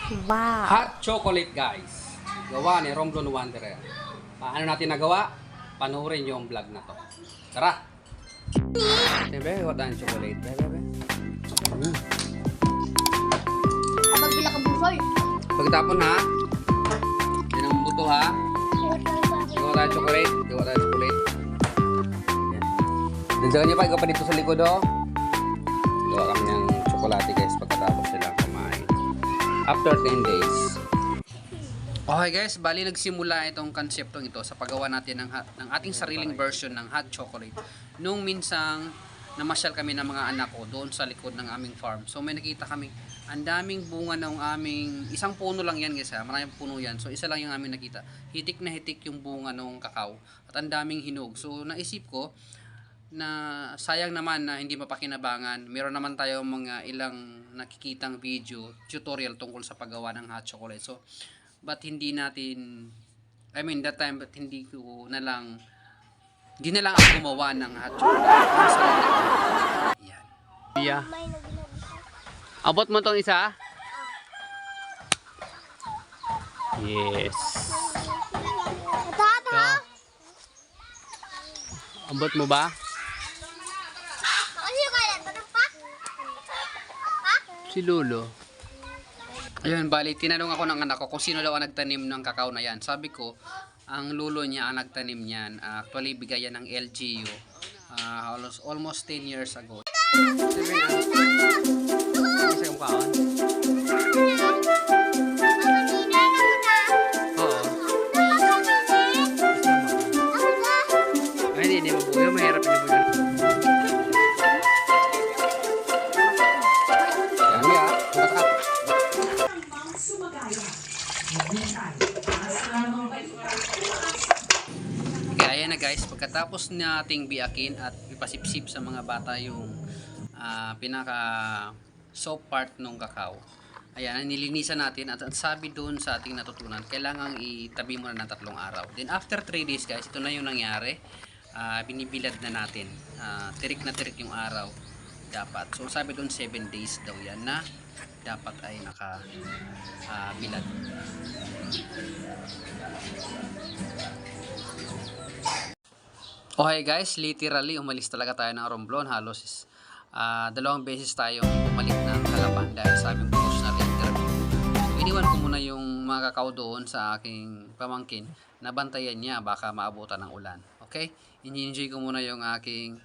Wow. Hot chocolate, guys. Gawa ni Romblon Wanderer. Paano natin nagawa? Panoorin yung vlog na to. Tara! Siyempre, gawa tayo ng chocolate. Bebe. Kapag bila ka busoy. Pagtapon ha. Yan ang buto ha. Gawa tayo ng chocolate. Gawa tayo ng chocolate. Yan. Dansagan niyo pa. Ikaw pa dito sa likod oh. Gawa kami ng chocolate guys pagkatapos silang kumain. After 10 days. Okay guys, bali nagsimula itong konseptong ito sa paggawa natin ng ating sariling version ng hot chocolate. Nung minsang namasyal kami ng mga anak ko doon sa likod ng aming farm. So may nakita kami, ang daming bunga ng aming, isang puno lang yan guys ha, maraming puno yan. So isa lang yung aming nakita. Hitik na hitik yung bunga ng kakao at ang daming hinog. So naisip ko na sayang naman na hindi mapakinabangan. Meron naman tayo mga ilang nakikitang video, tutorial tungkol sa paggawa ng hot chocolate. So but hindi natin, I mean that time, but hindi na lang ako gumawa ng hot chocolate. Yan. Yeah. Abot mo tong isa? Yes. Ito. Abot mo ba? Si Lolo. Ayun, bali, tinanong ako ng anak ko kung sino daw ang nagtanim ng kakao na yan. Sabi ko, ang lulo niya ang nagtanim niyan. Actually, bigay yan ng LGU. Almost 10 years ago. Oo. Ay, hindi mabuyo. Mahirap na mabuyo. Kaya na guys, pagkatapos nating biyakin at ipasipsip sa mga bata yung pinaka soft part ng kakao, ayan, nilinisan natin at sabi doon sa ating natutunan, kailangang itabi muna ng 3 araw. Then after 3 days guys, ito na yung nangyari. Binibilad na natin. Tirik na tirik yung araw dapat. So sabi doon 7 days daw yan na dapat ay bilad. Okay guys, literally umalis talaga tayo ng Romblon. Halos 2 beses tayong umalit ng Calapan dahil sa aming professional interview. So iniwan ko muna yung mga kakao doon sa aking pamangkin na bantayan niya baka maabutan ng ulan. Okay? Enjoy ko muna yung aking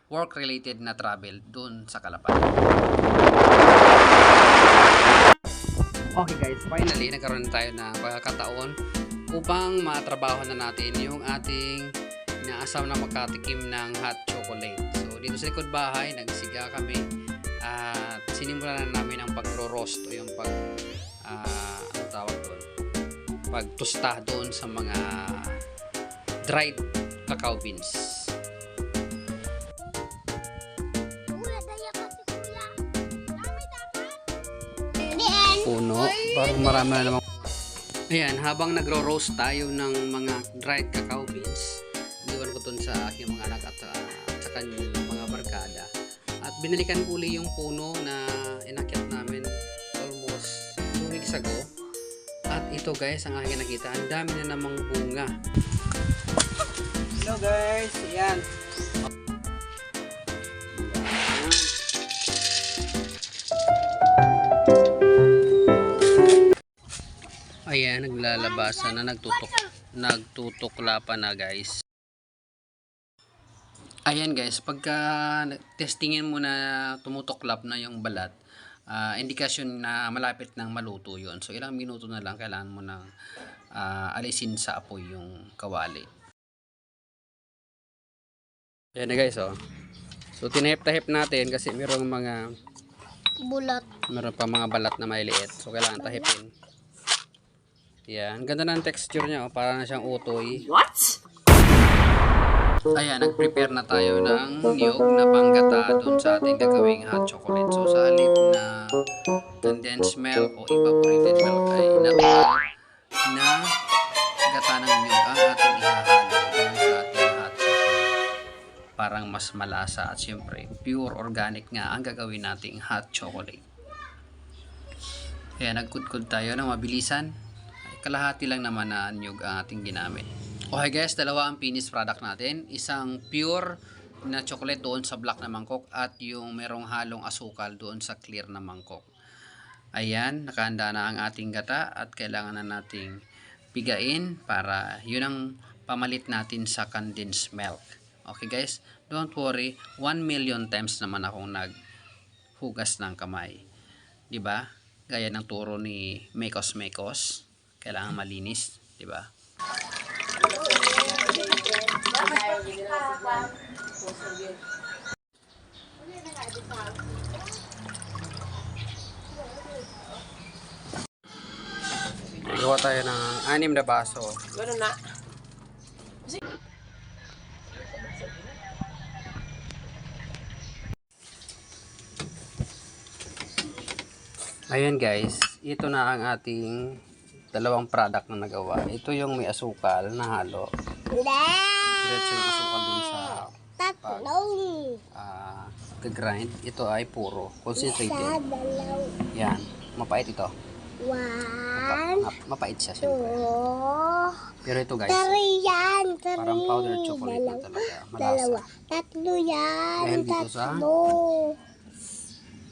work related na travel doon sa Calapan. Okay guys, finally nagkaroon tayo ng pagkakataon upang matrabaho na natin yung ating inaasam na makatikim ng hot chocolate. So dito sa likod bahay, nagsiga kami at sinimulan na namin ang pagro-roast o yung ano tawag doon? Pagtusta doon sa mga dried cacao beans. Puno, parang marami na naman. Ayan, habang nagro-roast tayo ng mga dried cacao beans, iniwan ko dun sa aking mga anak at sa kanyang mga barkada. At binalikan ko uli yung puno na inakyat namin almost 2 weeks ago. At ito guys, ang aking nakita, ang dami na namang bunga. Hello guys, ayan. Ayan, naglalabasan na, nagtutuklapan na guys. Ayan guys, pagka testingin mo na tumutuklap na yung balat, indikasyon na malapit nang maluto yun. So ilang minuto na lang kailangan mo nang alisin sa apoy yung kawali. Ayan na guys oh. So tinahip-tahip natin kasi mayroong mga Bulat. Meron pa mga balat na maliliit. So kailangan tahipin. Yan, ganda ng texture niya, oh. Para na siyang utoy. What? Ayan, nag-prepare na tayo ng niyog na panggata doon sa ating gagawing hot chocolate. So sa halip na condensed milk o evaporated milk ay natural na gata ng niyog ang ating ihahalo doon sa ating hot chocolate. Parang mas malasa at syempre pure organic nga ang gagawin nating hot chocolate. Kaya nagkudkod tayo ng mabilisan. Kalahati lang naman na nyug ang ating ginamit. Okay guys, dalawa ang finished product natin. Isang pure na chocolate doon sa black na mangkok at yung merong halong asukal doon sa clear na mangkok. Ayan, nakahanda na ang ating gata at kailangan na nating pigain para yun ang pamalit natin sa condensed milk. Okay guys, don't worry, 1,000,000 times naman akong naghugas ng kamay. 'Di ba? Gaya ng turo ni Mekos Mekos. Kailangan malinis, 'di ba? Gawa tayo ng 6 na baso. Ganun na. Ayan guys, ito na ang ating dalawang product na nagawa. Ito yung may asukal na halo. Diretso yung asukal dun sa grind. Ito ay puro, concentrated. Yan, mapait ito. Mapait siya siyempre. Pero ito guys, parang powdered chocolate na talaga. Malasa. Tatlo yan. Dahil dito sa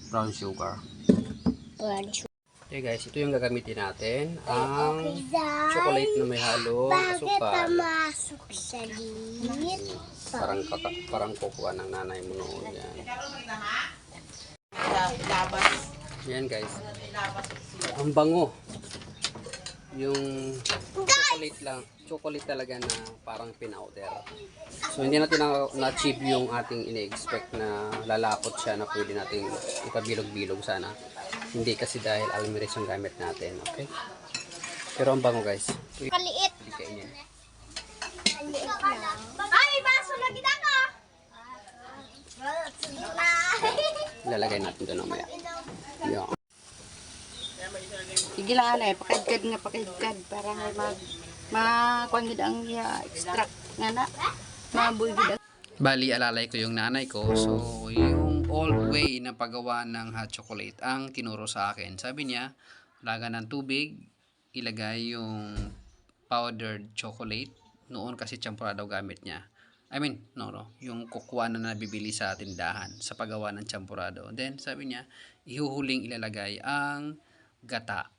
brown sugar. Okay guys, ito yung gagamitin natin. Ang chocolate na may halo asukal. Masok sa limit. Parang kukuha ng nanay mo noon. Yan. Yan guys. Ang bango. Yung chocolate lang. Chocolate talaga na parang pinowder. So hindi natin na-achieve yung ating ine-expect na lalapot siya na pwede nating ipabilog-bilog sana. Hindi kasi dahil almiris yung gamit natin. Okay? Pero ang bango guys. Kaliit. Kainin. Ay, baso lagi na ka. Ilalagay natin doon mamaya. Yan. Sige lang alay, pakadkad para makuha gid ang extract nga na. Mabuy gid. Bali, alalay ko yung nanay ko. So, yung old way na paggawa ng hot chocolate ang tinuro sa akin. Sabi niya, laga ng tubig, ilagay yung powdered chocolate. Noon kasi champurado gamit niya. Yung kukuha na nabibili sa tindahan sa paggawa ng champurado. Then, sabi niya, ihuhuling ilalagay ang gata.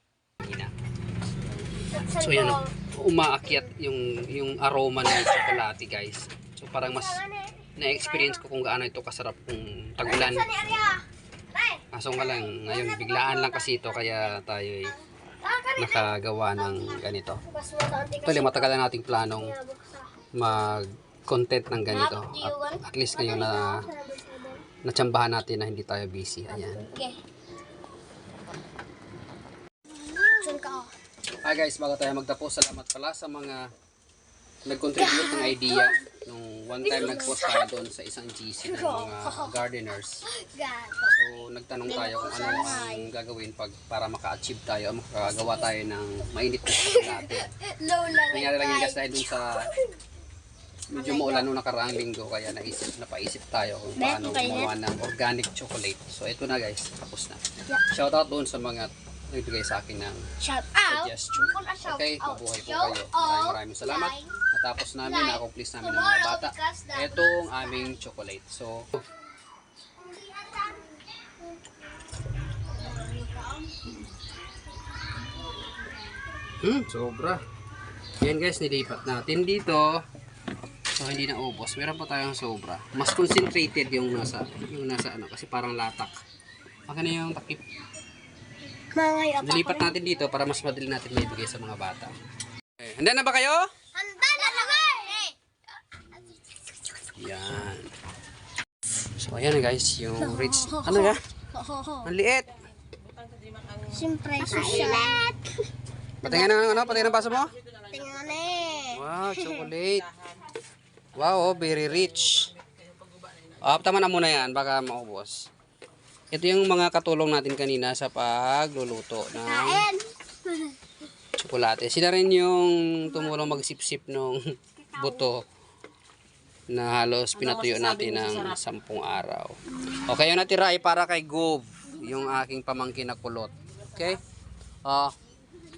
So, yan, umaakyat yung aroma ng chocolate, guys. So, parang mas na-experience ko kung gaano ito kasarap kung tag-ulan. Kaso nga lang, ngayon, biglaan lang kasi ito, kaya tayo nakagawa ng ganito. Actually, matagal na nating planong mag-content ng ganito. At least ngayon na natsambahan natin na hindi tayo busy. Ayan. Hi guys, bago tayo magtapos, salamat pala sa mga nag-contribute ng idea. Nung one time nag-post tayo doon sa isang GC ng mga gardeners. So, nagtanong tayo kung ano ang gagawin para maka-achieve tayo, makagawa tayo ng mainit na chocolate. Nangyari lang yung gas dahil doon sa medyo maulan nung nakaraang linggo, kaya napaisip tayo kung paano gumawa ng organic chocolate. So, ito na guys, tapos na. Shoutout doon sa mga nagbigay sa akin ng suggestion. Okay, mabuhay po kayo. Maraming salamat. Natapos namin, na-accomplish namin ng mga bata. Itong aming chocolate. So, sobra. Yan guys, nilipat natin dito. So, hindi na ubos. Meron pa tayong sobra. Mas concentrated yung nasa ano, kasi parang latak. Baka na yung takip. Nilipat natin dito para mas madali natin maibigay sa mga bata. Okay. Handa na ba kayo? Handa na naman! Yan. So, ayan guys, yung rich. Ano ya? Ang liit. Siyempre, susyat. Patingin ng baso mo? Tingnan eh. Wow, chocolate. Wow, very rich. Tama na muna yan, baka maubos. Ito yung mga katulong natin kanina sa pagluluto ng tsokolate. Sila rin yung tumulong magsip-sip ng buto na halos pinatuyo natin ng 10 araw. Okay, yung natira ay para kay Gov, yung aking pamangkin na kulot. Okay? Oh.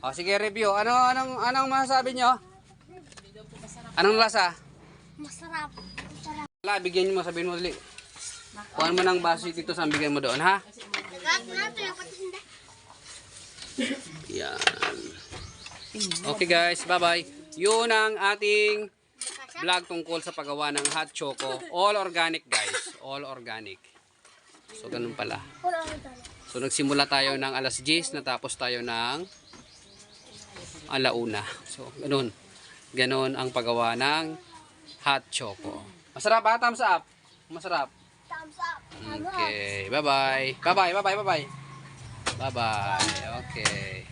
Oh, sige, review. Anong masasabi nyo? Anong lasa? Masarap. Masarap. Wala, bigyan nyo mo, sabihin mo dali. Kuhan mo ng baso dito sa bigyan mo doon, ha? Lahat na ito yung patinda. Yan. Okay guys, bye-bye. Yun ang ating vlog tungkol sa paggawa ng hot choco. All organic guys. All organic. So, ganun pala. So, nagsimula tayo ng alas 10, natapos tayo ng alauna. So, ganun. Ganun ang paggawa ng hot choco. Masarap ha? Thumbs up. Masarap. Thumbs up. Okay. Bye-bye. Bye-bye. Bye-bye. Bye-bye. Bye-bye. Okay.